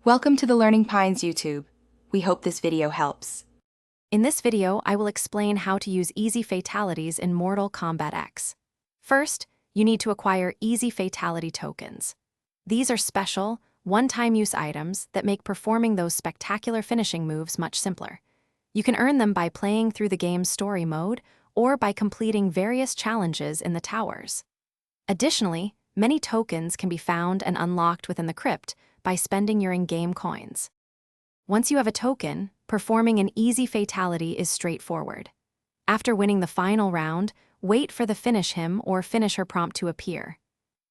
Welcome to the Learning Pines YouTube. We hope this video helps. In this video, I will explain how to use easy fatalities in Mortal Kombat X. First, you need to acquire easy fatality tokens. These are special, one-time use items that make performing those spectacular finishing moves much simpler. You can earn them by playing through the game's story mode or by completing various challenges in the towers. Additionally, many tokens can be found and unlocked within the crypt by spending your in-game coins. Once you have a token, performing an easy fatality is straightforward. After winning the final round, wait for the finish him or finish her prompt to appear.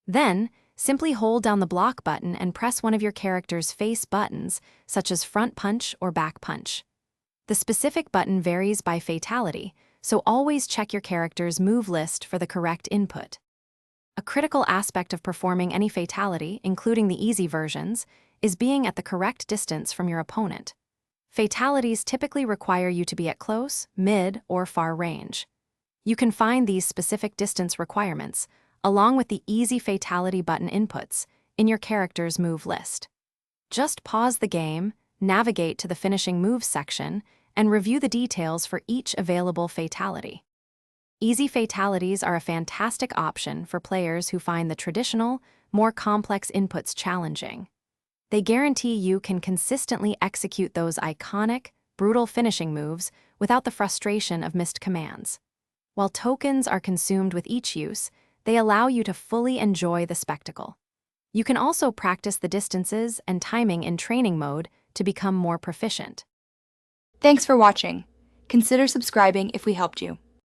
Then, simply hold down the block button and press one of your character's face buttons, such as front punch or back punch. The specific button varies by fatality, so always check your character's move list for the correct input. A critical aspect of performing any fatality, including the easy versions, is being at the correct distance from your opponent. Fatalities typically require you to be at close, mid, or far range. You can find these specific distance requirements, along with the easy fatality button inputs, in your character's move list. Just pause the game, navigate to the finishing moves section, and review the details for each available fatality. Easy fatalities are a fantastic option for players who find the traditional, more complex inputs challenging. They guarantee you can consistently execute those iconic, brutal finishing moves without the frustration of missed commands. While tokens are consumed with each use, they allow you to fully enjoy the spectacle. You can also practice the distances and timing in training mode to become more proficient. Thanks for watching. Consider subscribing if we helped you.